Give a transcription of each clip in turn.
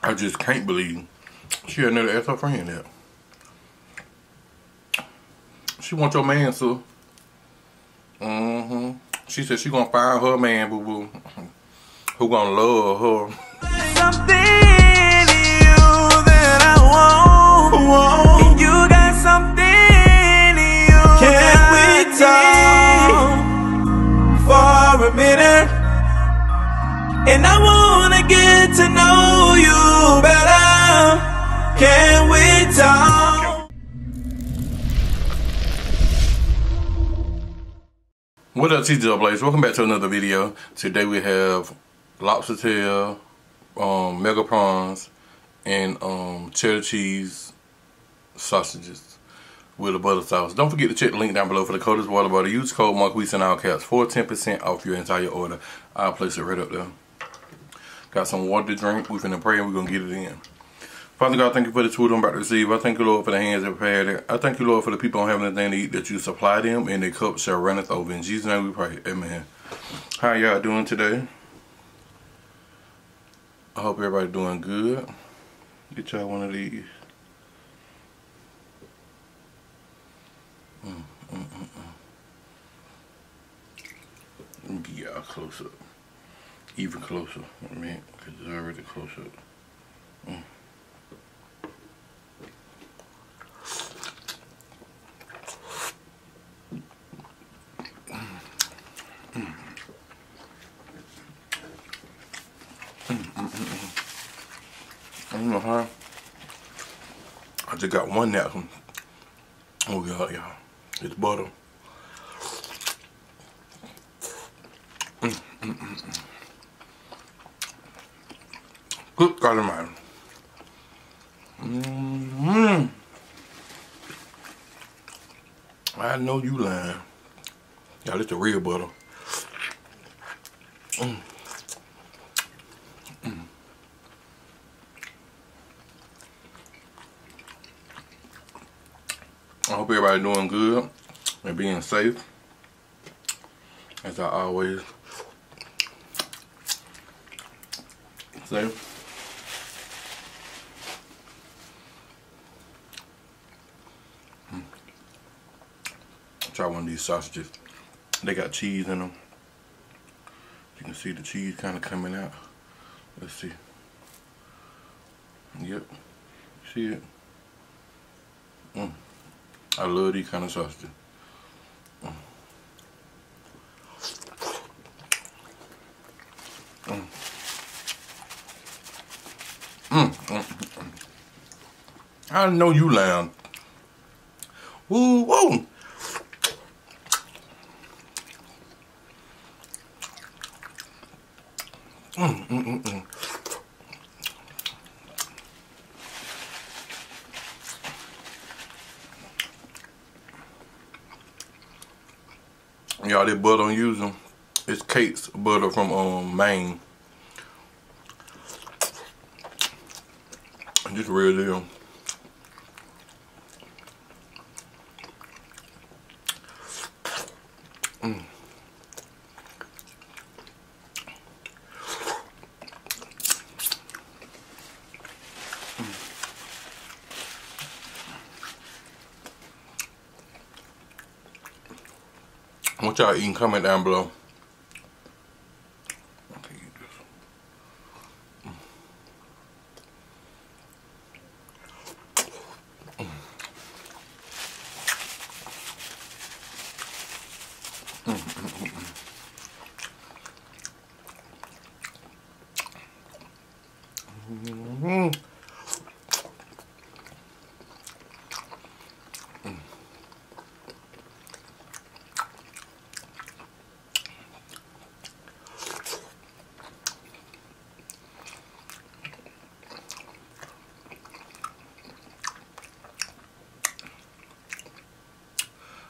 I just can't believe she had never asked her friend that. She want your man, so. She said she gonna find her man, boo boo, who gonna love her. Something in you that I want. And you got something in you. Can we talk for a minute? And I wanna get to know you better. Can we talk? What up, TJ Blaze? Welcome back to another video. Today we have lobster tail, mega prawns, and cheddar cheese sausages with a butter sauce. Don't forget to check the link down below for the coldest water butter. Use code Marqeaseh in all caps for 10% off your entire order. I'll place it right up there. Got some water to drink. We're finna pray and we're gonna get it in. Father God, thank you for the food I'm about to receive. I thank you, Lord, for the hands that prepared it. I thank you, Lord, for the people who don't have anything to eat, that you supply them and their cup shall runneth over. In Jesus' name we pray. Amen. How y'all doing today? I hope everybody doing good. Get y'all one of these. Let me get y'all close up. Even closer, I mean, because it's already close up. I don't know how. I just got one napkin. Oh God, y'all. It's butter. Good God Almighty. I know you lying. Y'all, it's the real butter. I hope everybody doing good and being safe, as I always say. Try one of these sausages. They got cheese in them. You can see the cheese kind of coming out. Let's see. Yep. See it? I love these kind of sausages. I know you lying. Woo, woo. Y'all, this butter I'm using, it's Kate's butter from Maine. Just real deal. What y'all eating? Comment down below. Okay, eat this.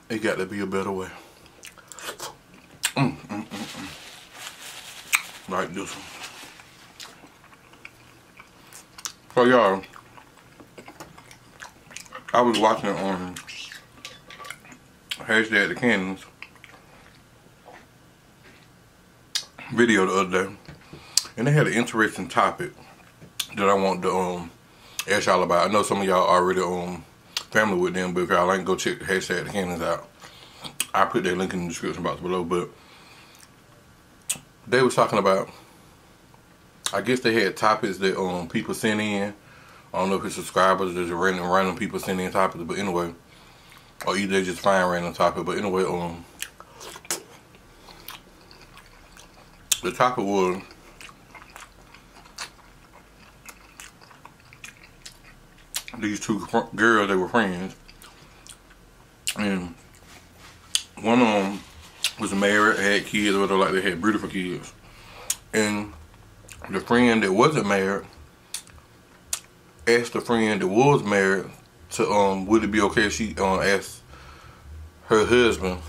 It got to be a better way. Like this one. So y'all, I was watching it on #TheCannons video the other day, and they had an interesting topic. that I want to ask y'all about. I know some of y'all already family with them, but if y'all ain't, go check the hashtag the cannons out. I put that link in the description box below. But they was talking about, I guess they had topics that people sent in. I don't know if it's subscribers, there's random people sending in topics, but anyway, or either they just find random topic. But anyway, the topic was these two girls, they were friends, and one of them was married, had kids, or like they had beautiful kids, and the friend that wasn't married asked the friend that was married to would it be okay if she asked her husband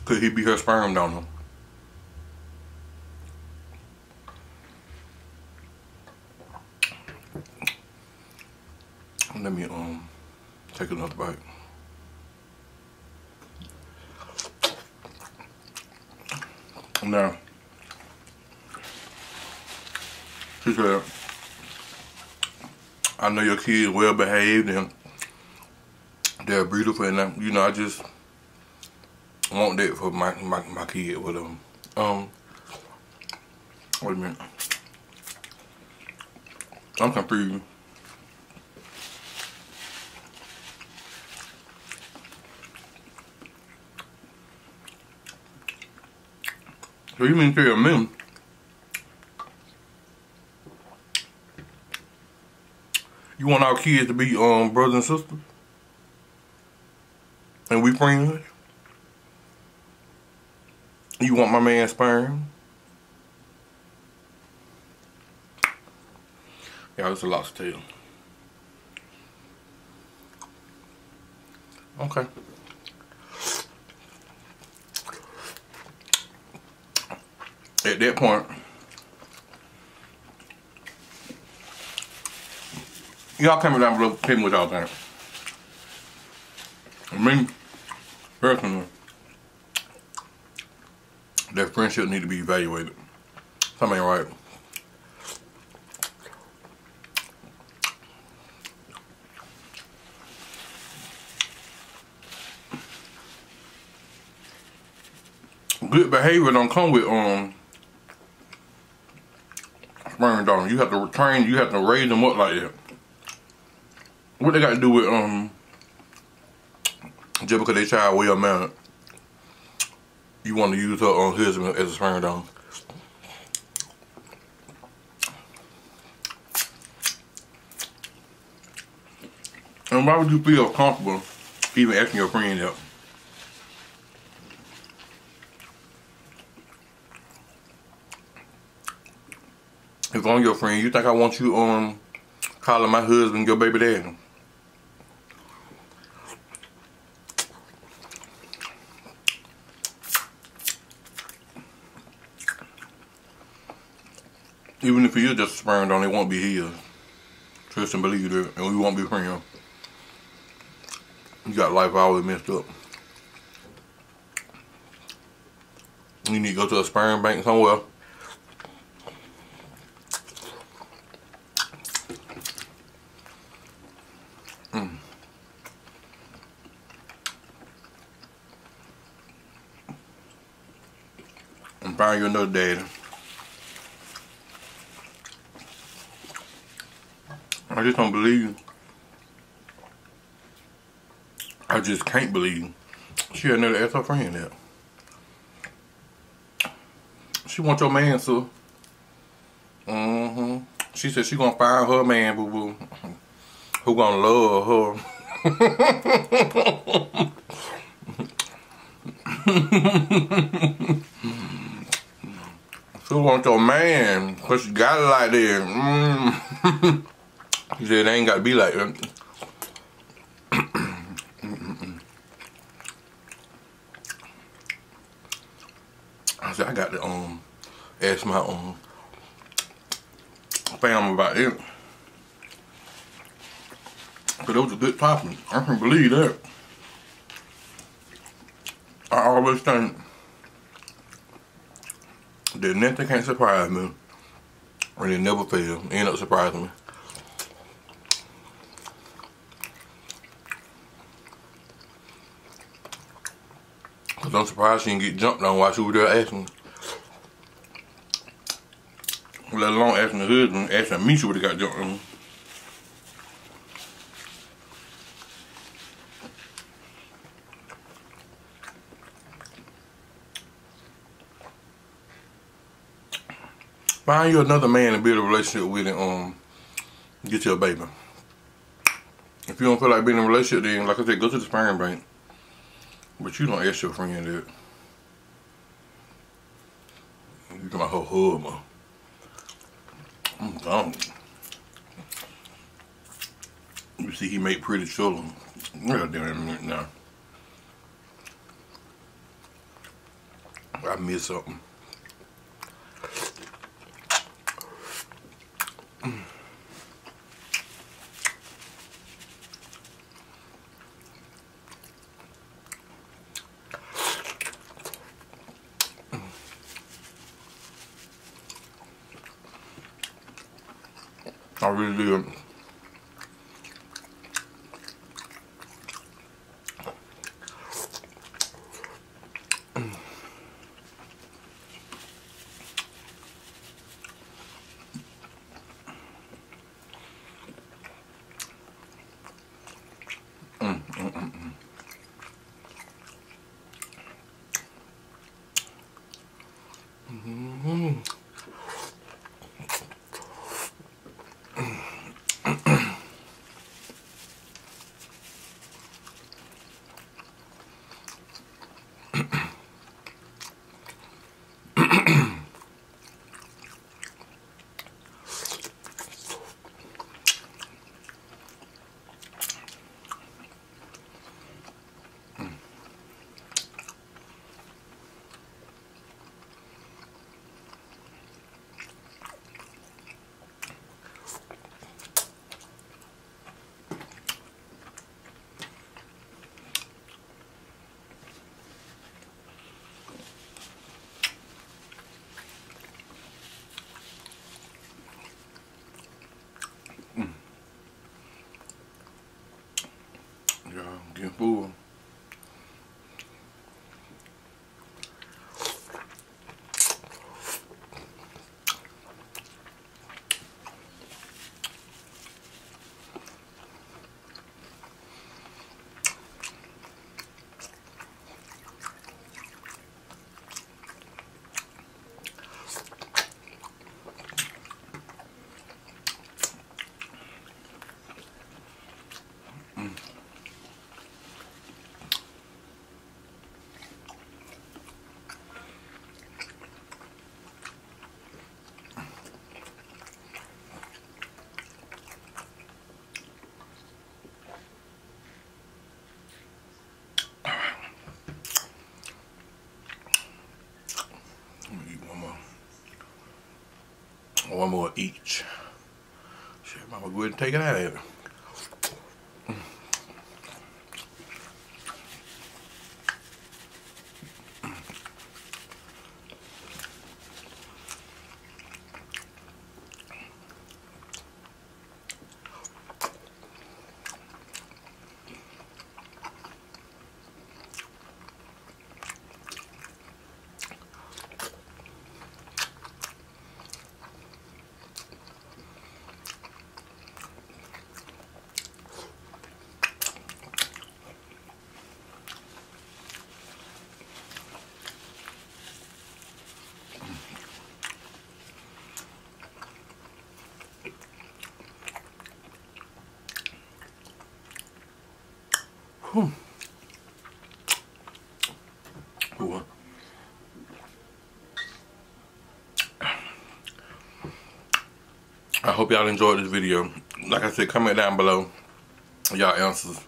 could he be her sperm donor? Let me take another bite. Now, she said, I know your kids well behaved and they're beautiful, and you know, I just want that for my kid, whatever. Wait a minute. I'm confused. So you mean to tell me you want our kids to be brothers and sisters? And we friends? You want my man's sperm? Yeah, that's a lot to tell. Okay. At that point, y'all comment down below, tell me what y'all think. Me, personally, that friendship need to be evaluated. Something ain't right. Good behavior don't come with sperm donor. You have to train, you have to raise them up like that. What they got to do with just because they child well mannered, you want to use her husband as a sperm donor? And why would you feel comfortable even asking your friend out? If I'm your friend, you think I want you calling my husband your baby daddy? Even if he is just a sperm donor, it won't be his. Trust and believe that, and we won't be friends. You got life always messed up. You need to go to a sperm bank somewhere. And find you another daddy. I just don't believe. I just can't believe she had never asked her friend that. She want your man, so. She said she gonna find her man, boo boo, who gonna love her. She want your man, cause she got it like that. She said it ain't gotta be like that. I said I got to ask my family about it. But it was a good topping. I can believe that. I always think that nothing can't surprise me. And it never fails. It end up surprising me. Cause I'm surprised she didn't get jumped on while she was there asking. Let alone asking the husband, asking me, she would have got jumped on. Find you another man and build a relationship with and get you a baby. If you don't feel like being in a relationship, then like I said, go to the sperm bank. But you don't ask your friend that. You talking about her husband. I'm done. You see he make pretty children. God damn it now. I missed something. I really did. Getting full. One more each. Shit, I'm gonna go ahead and take it out of here. Ooh, I hope y'all enjoyed this video. Like I said, comment down below y'all answers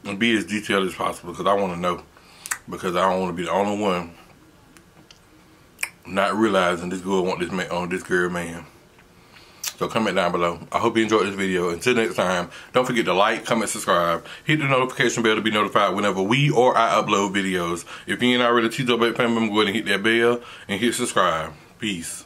and be as detailed as possible because I want to know, because I don't want to be the only one not realizing this girl want this man on this girl man. So comment down below. I hope you enjoyed this video. Until next time, don't forget to like, comment, subscribe. Hit the notification bell to be notified whenever we or I upload videos. If you ain't already a TW family member, go ahead and hit that bell and hit subscribe. Peace.